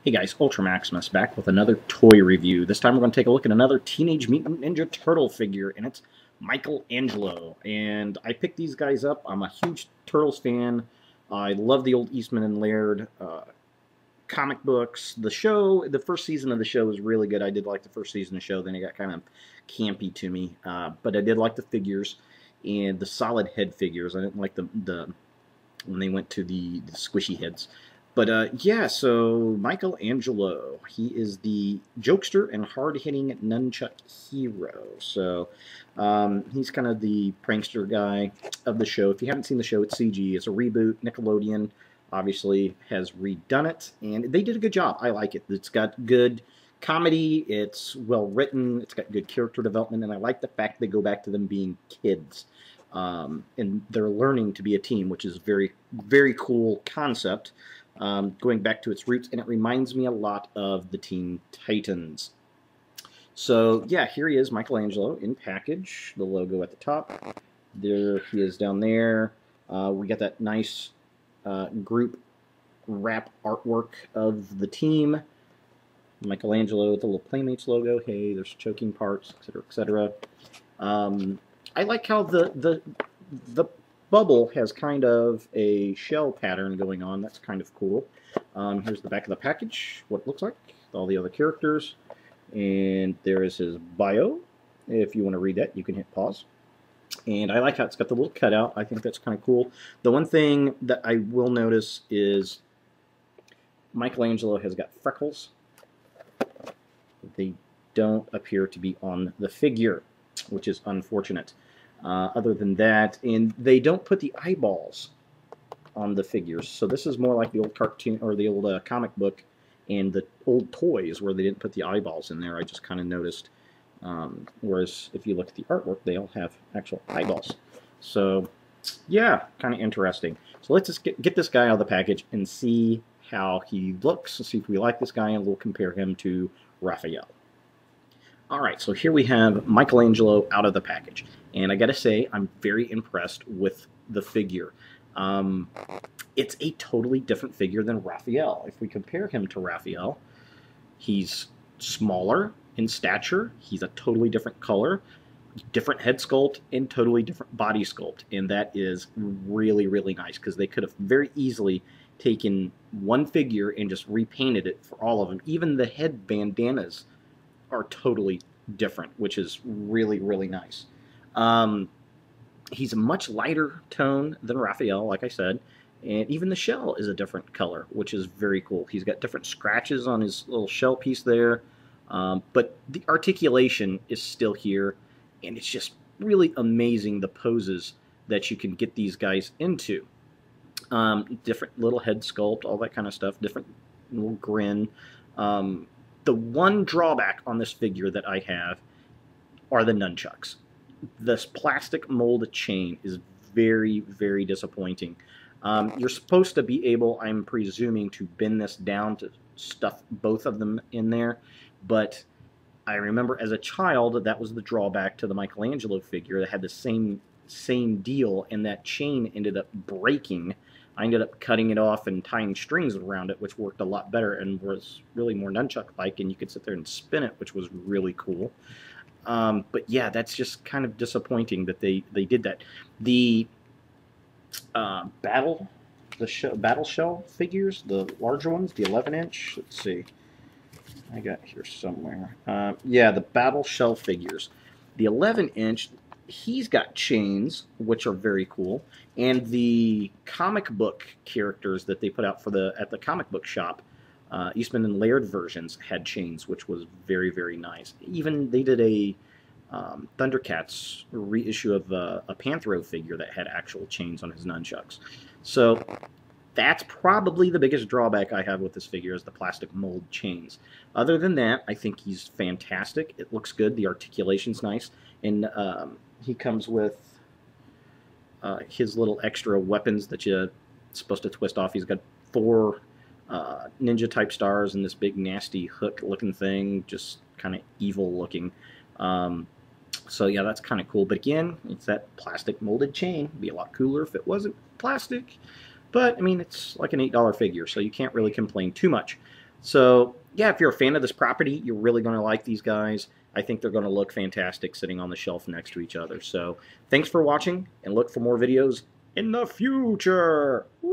Hey guys, Ultra Maximus back with another toy review. This time we're going to take a look at another Teenage Mutant Ninja Turtle figure, and it's Michelangelo. And I picked these guys up. I'm a huge Turtles fan. I love the old Eastman and Laird comic books. The first season of the show was really good. I did like the first season of the show. Then it got kind of campy to me. But I did like the figures and the solid head figures. I didn't like the when they went to the squishy heads. But yeah, so Michelangelo, he is the jokester and hard-hitting nunchuck hero. So he's kind of the prankster guy of the show. If you haven't seen the show, it's CG. It's a reboot. Nickelodeon obviously has redone it, and they did a good job. I like it. It's got good comedy. It's well written. It's got good character development, and I like the fact they go back to them being kids. And they're learning to be a team, which is very, very cool concept. Going back to its roots, and it reminds me a lot of the Teen Titans. So yeah, here he is, Michelangelo in package, the logo at the top. There he is down there. We got that nice group wrap artwork of the team. Michelangelo with the little Playmates logo. Hey, there's choking parts, etc., etc. I like how the bubble has kind of a shell pattern going on. That's kind of cool. Here's the back of the package, what it looks like, all the other characters. And there is his bio. If you want to read that, you can hit pause. And I like how it's got the little cutout. I think that's kind of cool. The one thing that I will notice is Michelangelo has got freckles. They don't appear to be on the figure, which is unfortunate. Other than that, and they don't put the eyeballs on the figures, so this is more like the old cartoon or the old comic book and the old toys where they didn't put the eyeballs in there. I just kind of noticed. Whereas if you look at the artwork, they all have actual eyeballs. So yeah, kind of interesting. So let's just get this guy out of the package and see how he looks, and see if we like this guy, and we'll compare him to Raphael. Alright, so here we have Michelangelo out of the package. And I gotta say, I'm very impressed with the figure. It's a totally different figure than Raphael. If we compare him to Raphael, he's smaller in stature, he's a totally different color, different head sculpt, and totally different body sculpt. And that is really, really nice, because they could have very easily taken one figure and just repainted it for all of them. Even the head bandanas are totally different, which is really, really nice. He's a much lighter tone than Raphael, like I said, and even the shell is a different color, which is very cool. He's got different scratches on his little shell piece there, but the articulation is still here, and it's just really amazing the poses that you can get these guys into. Different little head sculpt, all that kind of stuff, different little grin. The one drawback on this figure that I have are the nunchucks. This plastic mold chain is very, very disappointing. You're supposed to be able, I'm presuming, to bend this down to stuff both of them in there, but I remember as a child that was the drawback to the Michelangelo figure that had the same deal, and that chain ended up breaking. I ended up cutting it off and tying strings around it, which worked a lot better and was really more nunchuck-like, and you could sit there and spin it, which was really cool. But yeah, that's just kind of disappointing that they did that. The battle shell figures, the larger ones, the 11-inch. Let's see, I got here somewhere. Yeah, the battle shell figures, the 11-inch. He's got chains, which are very cool, and the comic book characters that they put out at the comic book shop, Eastman and Laird versions, had chains, which was very, very nice. Even they did a Thundercats reissue of a Panthro figure that had actual chains on his nunchucks. So that's probably the biggest drawback I have with this figure, is the plastic mold chains. Other than that, I think he's fantastic. It looks good. The articulation's nice, and he comes with his little extra weapons that you're supposed to twist off. He's got 4 ninja-type stars and this big, nasty hook-looking thing, just kind of evil-looking. So yeah, that's kind of cool. But again, it's that plastic molded chain. It'd be a lot cooler if it wasn't plastic. But, I mean, it's like an $8 figure, so you can't really complain too much. So, yeah, if you're a fan of this property, you're really going to like these guys. I think they're going to look fantastic sitting on the shelf next to each other. So, thanks for watching, and look for more videos in the future. Woo!